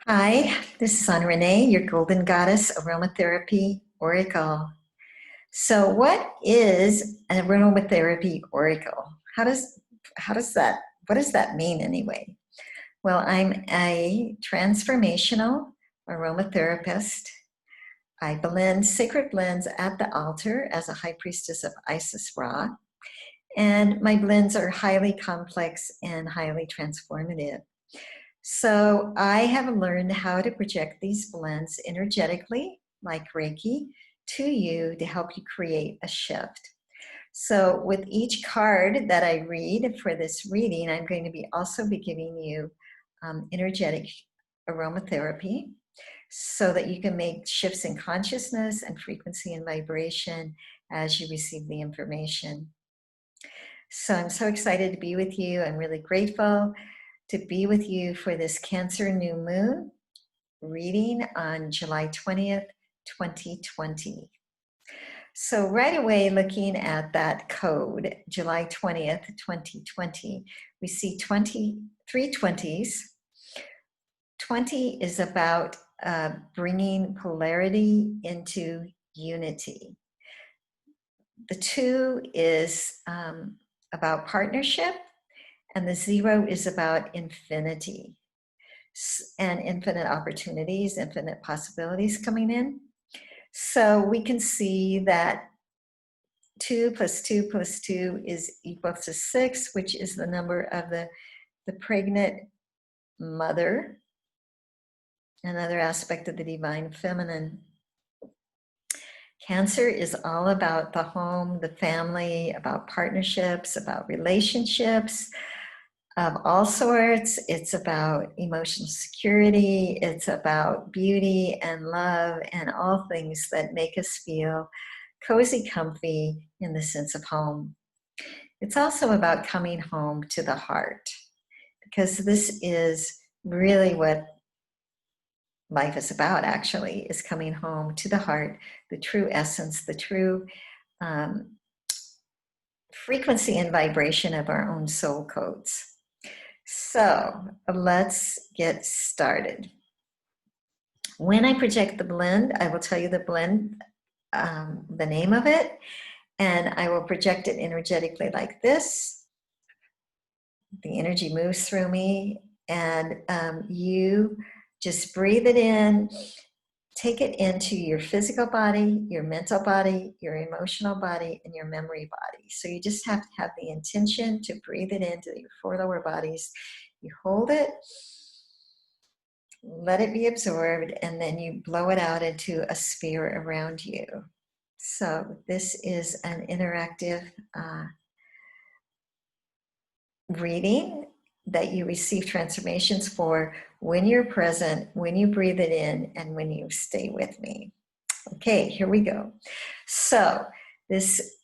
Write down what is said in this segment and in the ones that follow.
Hi, this is Ra-Nae, your Golden Goddess Aromatherapy Oracle. So, what is an aromatherapy oracle? What does that mean anyway? Well, I'm a transformational aromatherapist. I blend sacred blends at the altar as a high priestess of IsisRa, and my blends are highly complex and highly transformative. So I have learned how to project these blends energetically, like Reiki, to you to help you create a shift. So with each card that I read for this reading, I'm going to be also be giving you energetic aromatherapy so that you can make shifts in consciousness and frequency and vibration as you receive the information. So I'm so excited to be with you. I'm really grateful to be with you for this Cancer New Moon reading on July 20th, 2020. So right away, looking at that code, July 20th, 2020, we see 23 20s. 20 is about bringing polarity into unity. The 2 is about partnership, and the 0 is about infinity and infinite opportunities, infinite possibilities coming in. So we can see that 2 plus 2 plus 2 is equal to 6, which is the number of the pregnant mother, another aspect of the divine feminine. Cancer is all about the home, the family, about partnerships, about relationships of all sorts. It's about emotional security. It's about beauty and love and all things that make us feel cozy, comfy in the sense of home. It's also about coming home to the heart, because this is really what life is about, actually, is coming home to the heart, the true essence, the true frequency and vibration of our own soul codes. So let's get started. When I project the blend, I will tell you the blend, the name of it, and I will project it energetically like this. The energy moves through me, and you just breathe it in, take it into your physical body, your mental body, your emotional body, and your memory body. So you just have to have the intention to breathe it into your 4 lower bodies. You hold it, let it be absorbed, and then you blow it out into a sphere around you. So this is an interactive reading that you receive transformations for when you're present, when you breathe it in, and when you stay with me. Okay, here we go. So this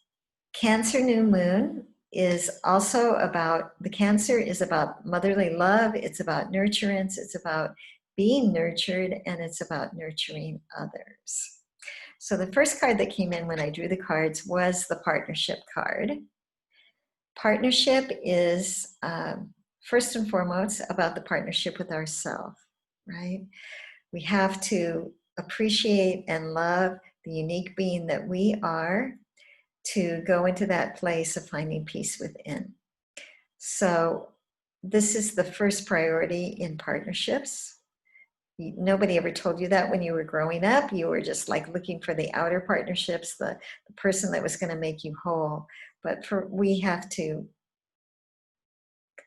Cancer New Moon is also about, the Cancer is about motherly love, it's about nurturance, it's about being nurtured, and it's about nurturing others. So the first card that came in when I drew the cards was the partnership card. Partnership is first and foremost about the partnership with ourselves, right? We have to appreciate and love the unique being that we are to go into that place of finding peace within. So this is the first priority in partnerships. Nobody ever told you that when you were growing up. You were just like looking for the outer partnerships, the person that was going to make you whole. But we have to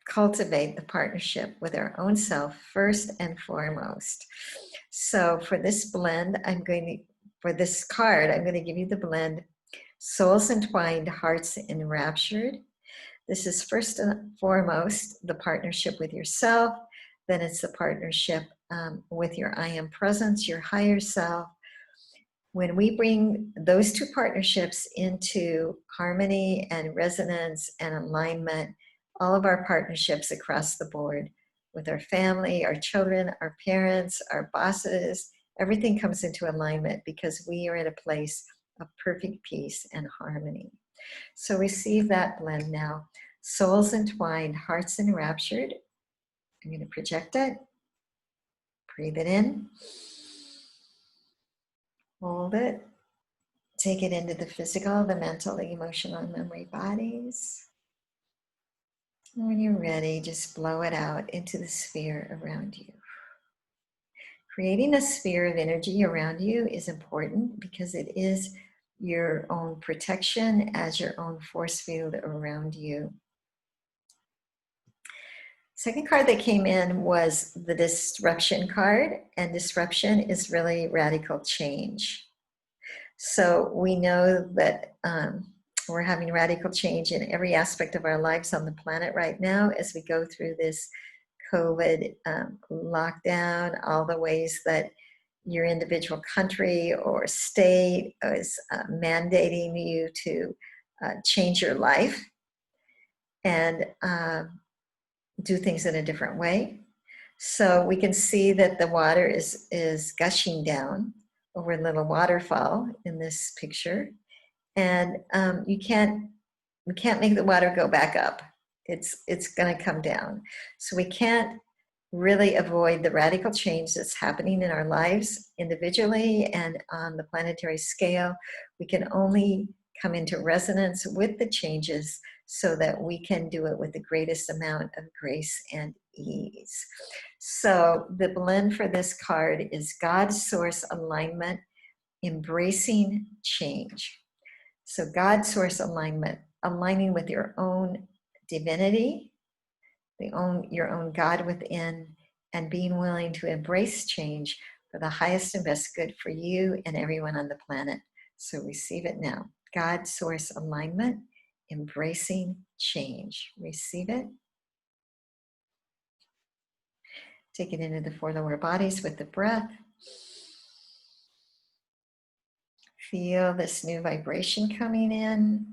cultivate the partnership with our own self first and foremost. So for this blend, for this card, I'm going to give you the blend Souls Entwined, Hearts Enraptured. This is first and foremost the partnership with yourself. Then it's the partnership with your I Am Presence, your higher self. When we bring those 2 partnerships into harmony and resonance and alignment, all of our partnerships across the board with our family, our children, our parents, our bosses, everything comes into alignment because we are in a place of perfect peace and harmony. So receive that blend now. Souls Entwined, Hearts Enraptured. I'm going to project it. Breathe it in. Hold it. Take it into the physical, the mental, the emotional, and memory bodies. And when you're ready, just blow it out into the sphere around you. Creating a sphere of energy around you is important because it is your own protection as your own force field around you. Second card that came in was the disruption card, and disruption is really radical change. So we know that we're having radical change in every aspect of our lives on the planet right now as we go through this COVID lockdown, all the ways that your individual country or state is mandating you to change your life and do things in a different way. So we can see that the water is gushing down over a little waterfall in this picture. And you can't make the water go back up. It's going to come down. So we can't really avoid the radical change that's happening in our lives individually and on the planetary scale. We can only come into resonance with the changes so that we can do it with the greatest amount of grace and ease. So the blend for this card is God Source Alignment, Embracing Change. So God Source Alignment, aligning with your own divinity, your own God within, and being willing to embrace change for the highest and best good for you and everyone on the planet. So receive it now. God Source Alignment, Embracing Change. Receive it. Take it into the four lower bodies with the breath. Feel this new vibration coming in.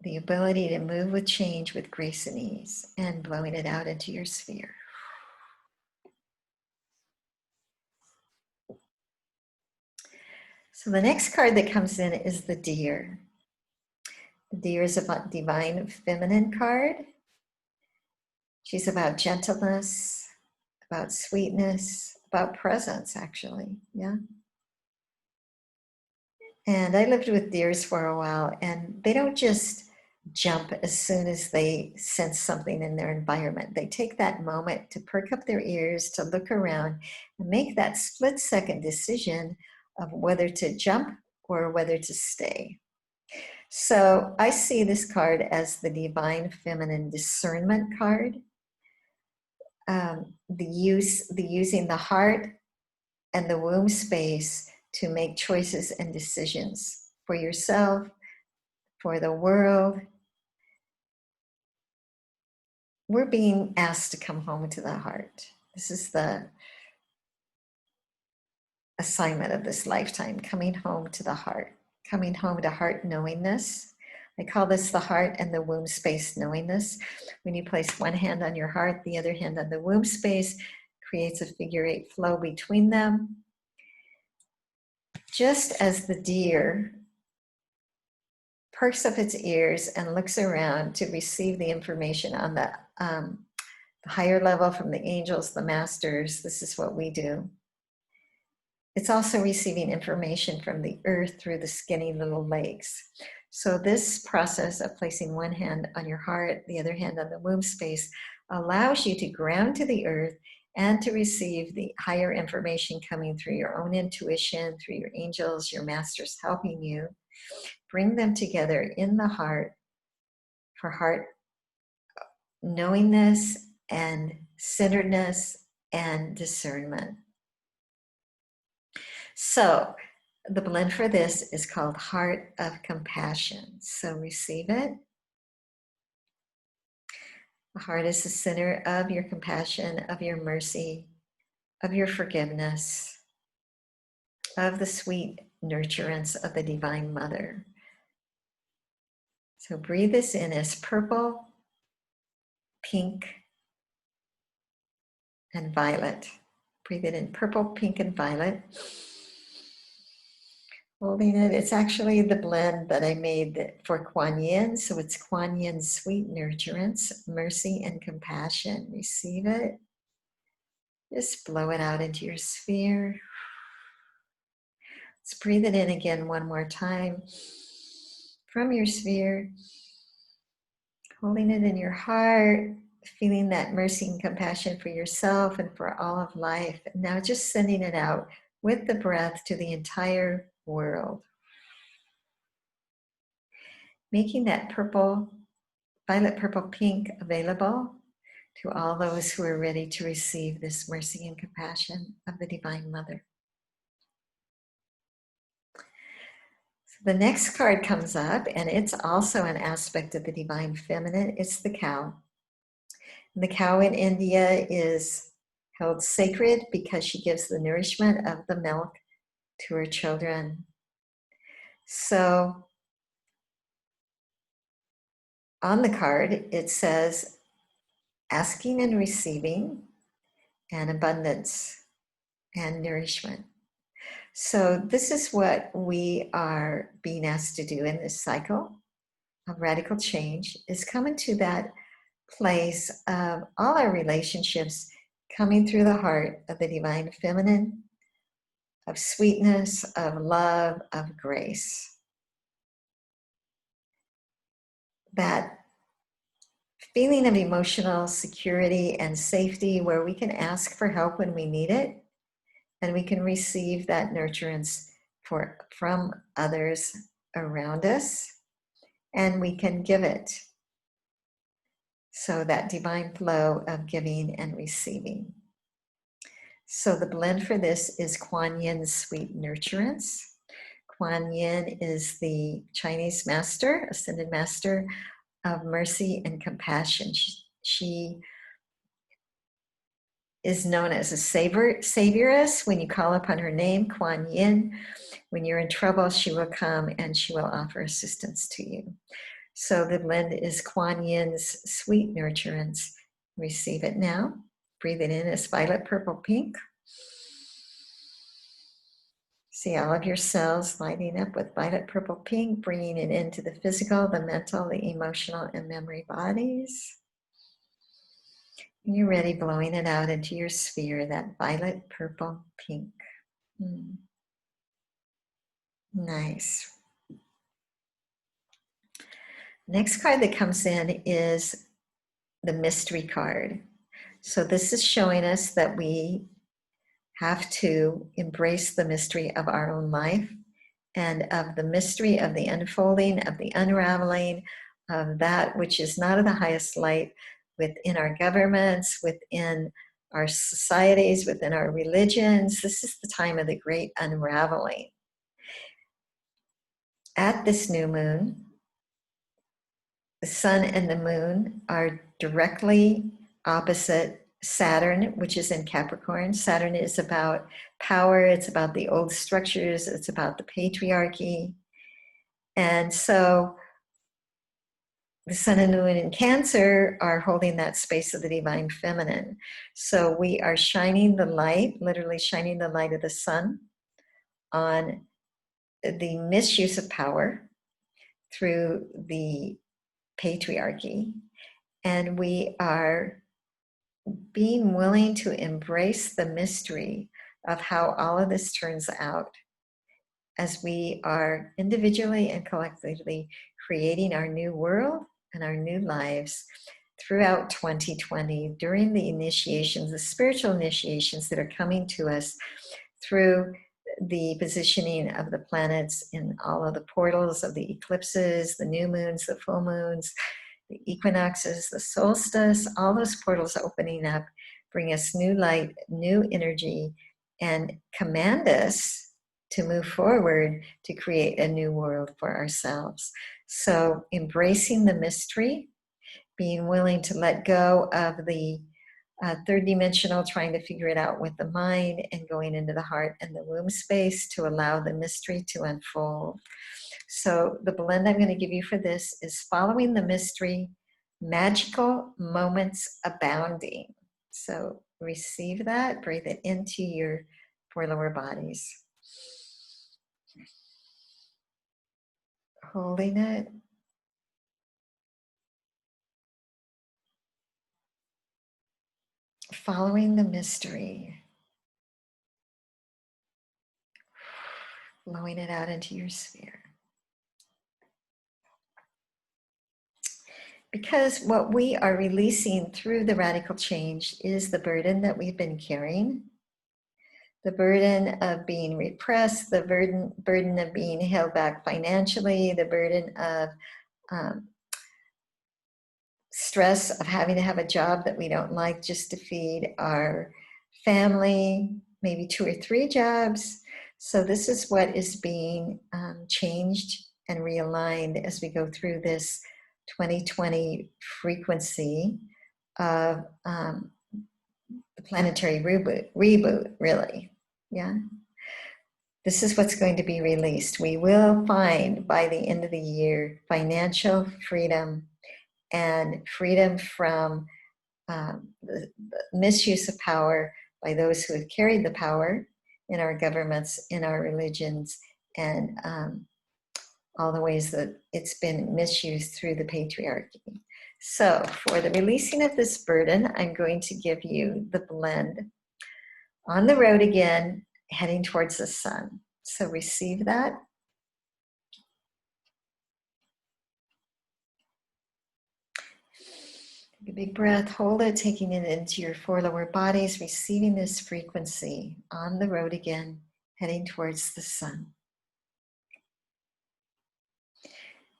The ability to move with change with grace and ease, and blowing it out into your sphere. So the next card that comes in is the deer. The deer is about divine feminine card. She's about gentleness, about sweetness, about presence, actually. Yeah. And I lived with deers for a while, and they don't just jump as soon as they sense something in their environment. They take that moment to perk up their ears, to look around, and make that split-second decision of whether to jump or whether to stay. So I see this card as the divine feminine discernment card. Using the heart and the womb space to make choices and decisions for yourself, for the world. We're being asked to come home to the heart. This is the assignment of this lifetime, coming home to the heart, coming home to heart knowingness. I call this the heart and the womb space knowingness. When you place one hand on your heart, the other hand on the womb space, creates a figure eight flow between them. Just as the deer perks up its ears and looks around to receive the information on the higher level from the angels, the masters, this is what we do. It's also receiving information from the earth through the skinny little legs. So this process of placing one hand on your heart, the other hand on the womb space, allows you to ground to the earth and to receive the higher information coming through your own intuition, through your angels, your masters helping you. Bring them together in the heart for heart knowingness and centeredness and discernment. So the blend for this is called Heart of Compassion. So receive it. The heart is the center of your compassion, of your mercy, of your forgiveness, of the sweet nurturance of the Divine Mother. So breathe this in as purple, pink, and violet. Breathe it in purple, pink, and violet. Holding it, it's actually the blend that I made for Kuan Yin. So it's Kuan Yin's sweet nurturance, mercy, and compassion. Receive it. Just blow it out into your sphere. Let's breathe it in again one more time from your sphere, holding it in your heart, feeling that mercy and compassion for yourself and for all of life. And now just sending it out with the breath to the entire world. Making that purple, violet, purple, pink available to all those who are ready to receive this mercy and compassion of the Divine Mother. So the next card comes up, and it's also an aspect of the Divine Feminine. It's the cow. And the cow in India is held sacred because she gives the nourishment of the milk to her children. So on the card, it says asking and receiving, and abundance and nourishment. So this is what we are being asked to do in this cycle of radical change, is come into that place of all our relationships coming through the heart of the Divine Feminine, of sweetness, of love, of grace. That feeling of emotional security and safety where we can ask for help when we need it, and we can receive that nurturance from others around us, and we can give it. So that divine flow of giving and receiving. So the blend for this is Kuan Yin's Sweet Nurturance. Kuan Yin is the Chinese master, ascended master of mercy and compassion. She is known as a savioress. When you call upon her name, Kuan Yin, when you're in trouble, she will come and she will offer assistance to you. So the blend is Kuan Yin's Sweet Nurturance. Receive it now. Breathe it in as violet, purple, pink. See all of your cells lighting up with violet, purple, pink, bringing it into the physical, the mental, the emotional, and memory bodies. And you're ready, blowing it out into your sphere, that violet, purple, pink. Nice. Next card that comes in is the mystery card. So this is showing us that we have to embrace the mystery of our own life and of the mystery of the unfolding, of the unraveling of that which is not of the highest light within our governments, within our societies, within our religions. This is the time of the great unraveling. At this new moon, the sun and the moon are directly opposite Saturn, which is in Capricorn. Saturn is about power, it's about the old structures, it's about the patriarchy. And so the sun and the moon in Cancer are holding that space of the Divine Feminine. So we are shining the light, literally shining the light of the sun on the misuse of power through the patriarchy. And we are being willing to embrace the mystery of how all of this turns out as we are individually and collectively creating our new world and our new lives throughout 2020 during the initiations, the spiritual initiations that are coming to us through the positioning of the planets in all of the portals of the eclipses, the new moons, the full moons, the equinoxes, the solstice, all those portals opening up, bring us new light, new energy, and command us to move forward to create a new world for ourselves. So embracing the mystery, being willing to let go of the third dimensional, trying to figure it out with the mind, and going into the heart and the womb space to allow the mystery to unfold. So the blend I'm going to give you for this is Following the Mystery, Magical Moments Abounding. So receive that, breathe it into your four lower bodies. Holding it. following the mystery, blowing it out into your sphere. Because what we are releasing through the radical change is the burden that we've been carrying, the burden of being repressed, the burden of being held back financially, the burden of stress of having to have a job that we don't like just to feed our family, maybe 2 or 3 jobs. So this is what is being changed and realigned as we go through this 2020 frequency of the planetary reboot, really. Yeah. This is what's going to be released. We will find by the end of the year financial freedom and freedom from the misuse of power by those who have carried the power in our governments, in our religions, and all the ways that it's been misused through the patriarchy. So for the releasing of this burden, I'm going to give you the blend On the Road Again, Heading Towards the Sun. So receive that. Take a big breath, hold it, taking it into your 4 lower bodies, receiving this frequency. On the road again, heading towards the sun.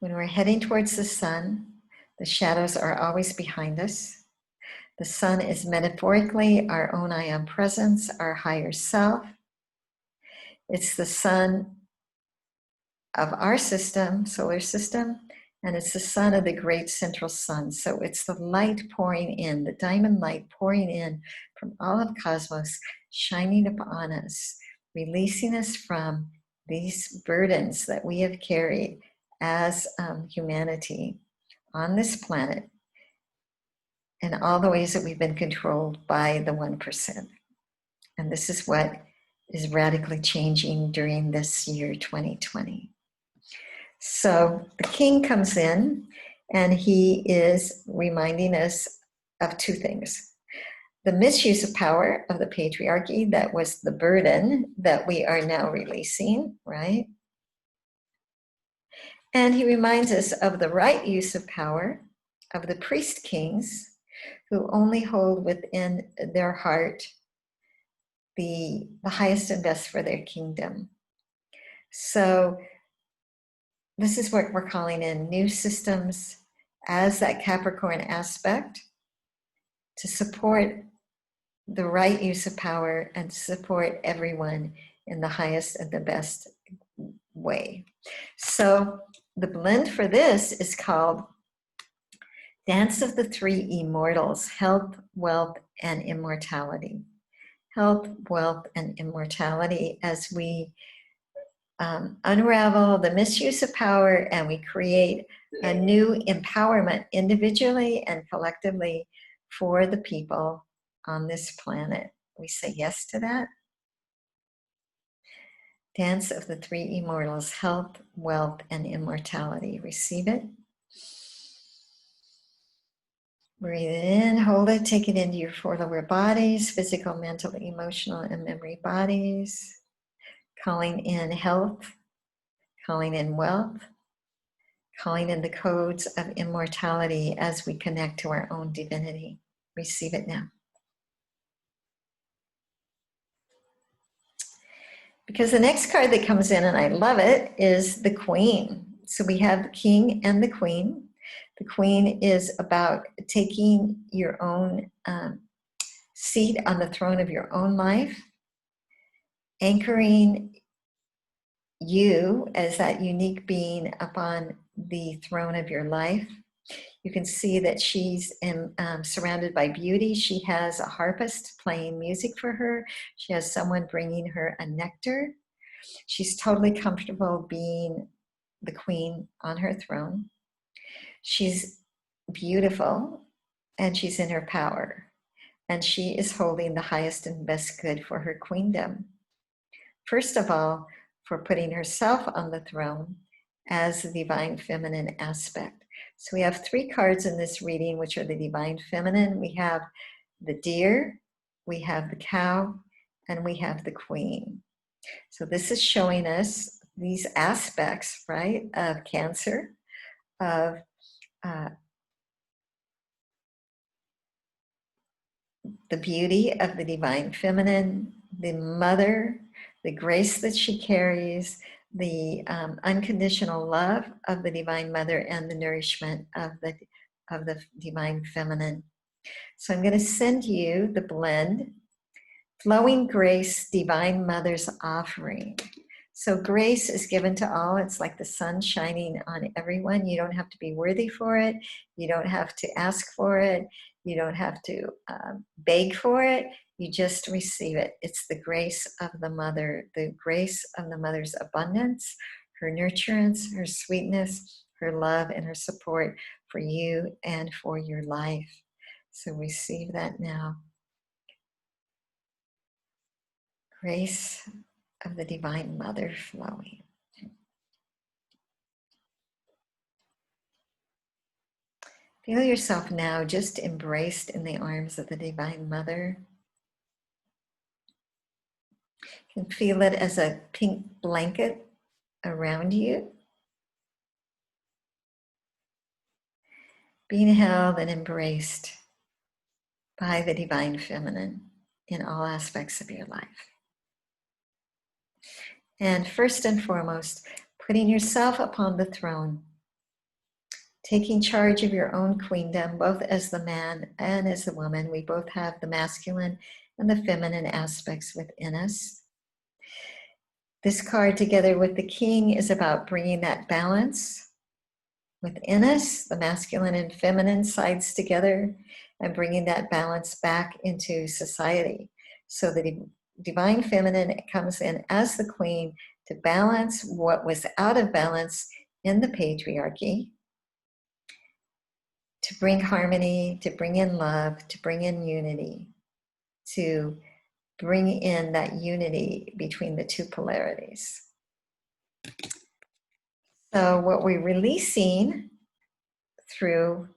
When we're heading towards the sun, the shadows are always behind us. The sun is metaphorically our own I am presence, our higher self. It's the sun of our system, solar system, and it's the sun of the great central sun. So it's the light pouring in, the diamond light pouring in from all of cosmos, shining upon us, releasing us from these burdens that we have carried as humanity on this planet, and all the ways that we've been controlled by the 1%. And this is what is radically changing during this year 2020. So the king comes in and he is reminding us of 2 things. The misuse of power of the patriarchy, that was the burden that we are now releasing, right? And he reminds us of the right use of power of the priest kings who only hold within their heart the highest and best for their kingdom. So this is what we're calling in new systems as that Capricorn aspect to support the right use of power and to support everyone in the highest and the best way. So the blend for this is called Dance of the 3 Immortals, Health, Wealth, and Immortality. Health, wealth, and immortality as we unravel the misuse of power and we create a new empowerment individually and collectively for the people on this planet. We say yes to that. Dance of the 3 Immortals, Health, Wealth, and Immortality. Receive it. Breathe in, hold it, take it into your 4 lower bodies, physical, mental, emotional, and memory bodies. Calling in health, calling in wealth, calling in the codes of immortality as we connect to our own divinity. Receive it now. Because the next card that comes in, and I love it, is the Queen. So we have the King and the Queen. The Queen is about taking your own seat on the throne of your own life, anchoring you as that unique being upon the throne of your life. You can see that she's surrounded by beauty. She has a harpist playing music for her. She has someone bringing her a nectar. She's totally comfortable being the queen on her throne. She's beautiful and she's in her power. And she is holding the highest and best good for her queendom. First of all, for putting herself on the throne as the divine feminine aspect. So we have 3 cards in this reading, which are the divine feminine. We have the deer, we have the cow, and we have the queen. So this is showing us these aspects, right, of Cancer, of the beauty of the divine feminine, the mother, the grace that she carries, the unconditional love of the divine mother, and the nourishment of the divine feminine. So I'm going to send you the blend, Flowing Grace, Divine Mother's Offering. So grace is given to all. It's like the sun shining on everyone. You don't have to be worthy for it. You don't have to ask for it. You don't have to beg for it. You just receive it. It's the grace of the mother, the grace of the mother's abundance, her nurturance, her sweetness, her love, and her support for you and for your life. So receive that now. Grace of the Divine Mother flowing. Feel yourself now just embraced in the arms of the Divine Mother. You can feel it as a pink blanket around you, being held and embraced by the Divine Feminine in all aspects of your life. And first and foremost, putting yourself upon the throne, taking charge of your own queendom, both as the man and as the woman. We both have the masculine and the feminine aspects within us. This card, together with the king, is about bringing that balance within us, the masculine and feminine sides together, and bringing that balance back into society. So the divine feminine comes in as the queen to balance what was out of balance in the patriarchy, to bring harmony, to bring in love, to bring in unity, to bring in that unity between the two polarities. So what we're releasing through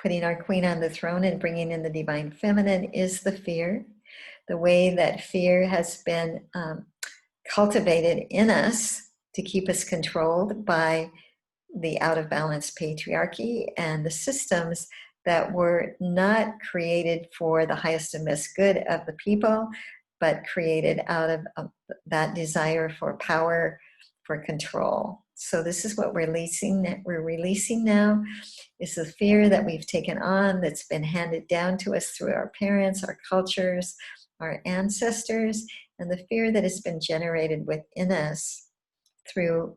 putting our queen on the throne and bringing in the divine feminine is the fear, the way that fear has been cultivated in us to keep us controlled by the out of balance patriarchy and the systems that were not created for the highest and best good of the people, but created out of that desire for power, for control. So this is what we're releasing now, is the fear that we've taken on, that's been handed down to us through our parents, our cultures, our ancestors, and the fear that has been generated within us through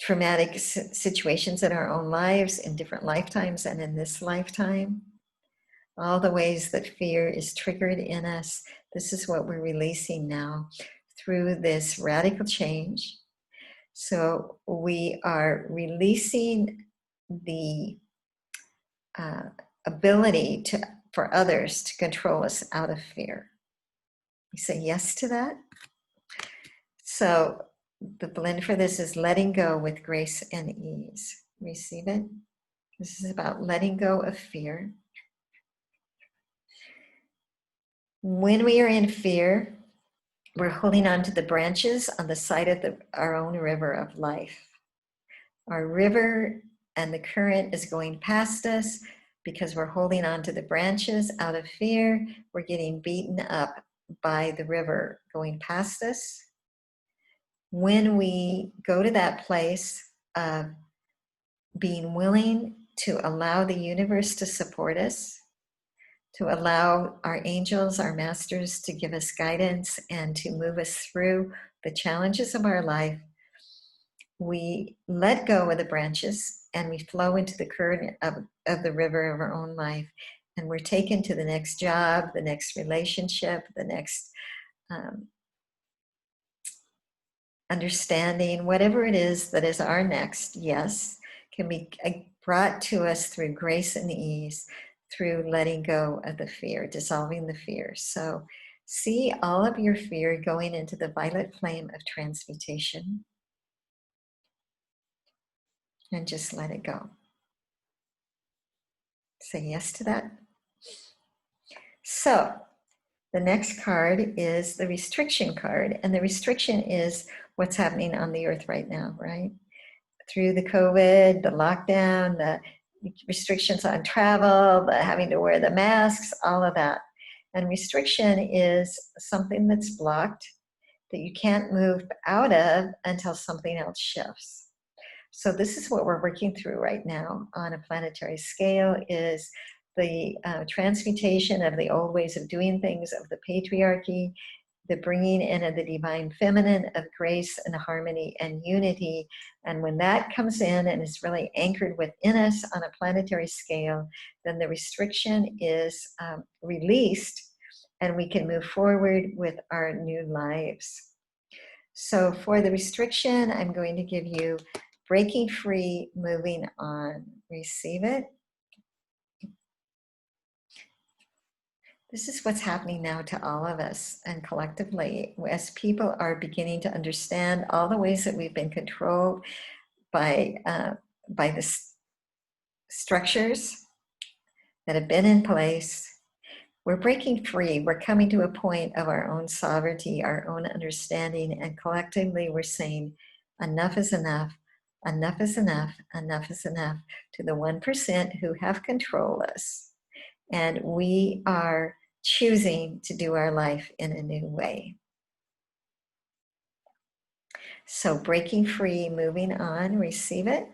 traumatic situations in our own lives, in different lifetimes, and in this lifetime. All the ways that fear is triggered in us, this is what we're releasing now through this radical change. So we are releasing the ability for others to control us out of fear. We say yes to that. So the blend for this is letting go with grace and ease. Receive it. This is about letting go of fear. When we are in fear, we're holding on to the branches on the side of our own river of life. Our river and the current is going past us because we're holding on to the branches out of fear. We're getting beaten up by the river going past us. When we go to that place of being willing to allow the universe to support us, to allow our angels, our masters, to give us guidance and to move us through the challenges of our life, we let go of the branches and we flow into the current of the river of our own life. And we're taken to the next job, the next relationship, the next understanding, whatever it is that is our next yes, can be brought to us through grace and ease, through letting go of the fear, dissolving the fear. So see all of your fear going into the violet flame of transmutation and just let it go. Say yes to that. So the next card is the restriction card, and the restriction is what's happening on the earth right now, right? Through the COVID, the lockdown, the restrictions on travel, the having to wear the masks, all of that. And restriction is something that's blocked that you can't move out of until something else shifts. So this is what we're working through right now on a planetary scale, is the transmutation of the old ways of doing things, of the patriarchy, the bringing in of the divine feminine, of grace and harmony and unity. And when that comes in and is really anchored within us on a planetary scale, then the restriction is released and we can move forward with our new lives. So for the restriction, I'm going to give you breaking free, moving on. Receive it. This is what's happening now to all of us, and collectively, as people are beginning to understand all the ways that we've been controlled by the structures that have been in place. We're breaking free. We're coming to a point of our own sovereignty, our own understanding, and collectively we're saying enough is enough, enough is enough, enough is enough to the 1% who have control us. And we are choosing to do our life in a new way. So breaking free, moving on, receive it.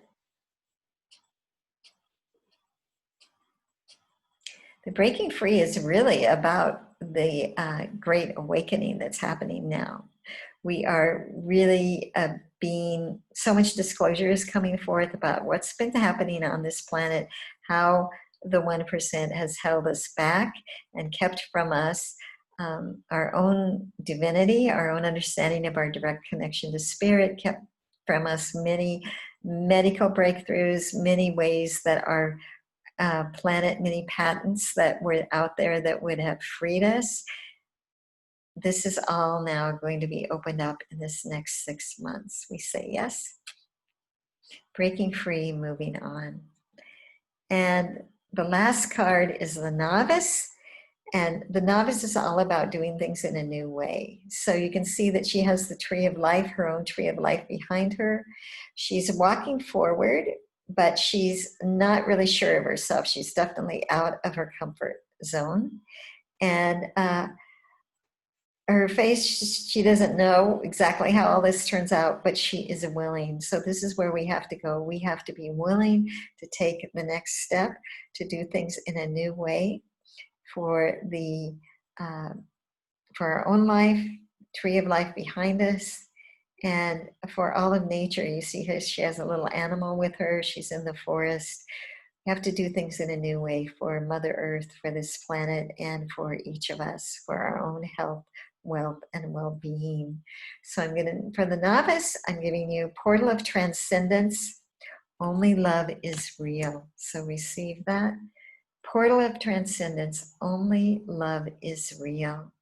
The breaking free is really about the great awakening that's happening now. We are really being, so much disclosure is coming forth about what's been happening on this planet, how the 1% has held us back and kept from us our own divinity, our own understanding of our direct connection to spirit, kept from us many medical breakthroughs, many ways that our planet, many patents that were out there that would have freed us. This is all now going to be opened up in this next 6 months. We say yes. Breaking free, moving on. And the last card is the novice. And the novice is all about doing things in a new way. So you can see that she has the tree of life, her own tree of life behind her. She's walking forward, but she's not really sure of herself. She's definitely out of her comfort zone. And her face, she doesn't know exactly how all this turns out, but she is willing. So this is where we have to go. We have to be willing to take the next step, to do things in a new way for the for our own life, tree of life behind us, and for all of nature. You see her, she has a little animal with her. She's in the forest. We have to do things in a new way for Mother Earth, for this planet, and for each of us, for our own health, wealth, and well-being. So I'm going to, for the novice, I'm giving you portal of transcendence. Only love is real. So receive that. Portal of transcendence. Only love is real.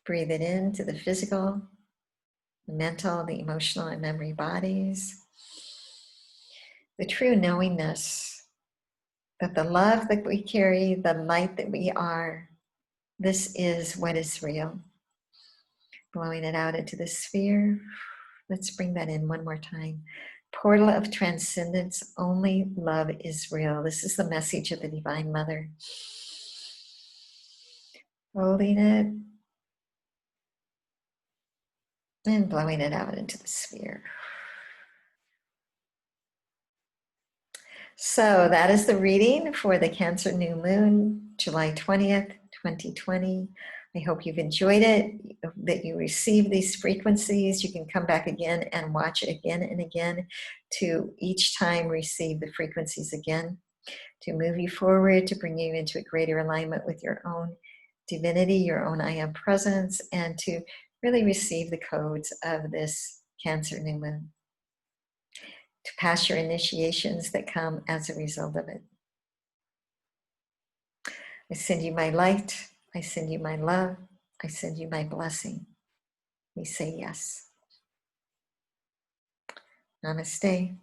Breathe it into the physical, the mental, the emotional, and memory bodies. The true knowingness that the love that we carry, the light that we are, this is what is real. Blowing it out into the sphere. Let's bring that in one more time. Portal of transcendence, only love is real. This is the message of the Divine Mother. Holding it and blowing it out into the sphere. So that is the reading for the Cancer New Moon, July 20th, 2020. I hope you've enjoyed it, that you receive these frequencies. You can come back again and watch it again and again to each time receive the frequencies again, to move you forward, to bring you into a greater alignment with your own divinity, your own I Am presence, and to really receive the codes of this Cancer New Moon, to pass your initiations that come as a result of it. I send you my light. I send you my love. I send you my blessing. We say yes. Namaste.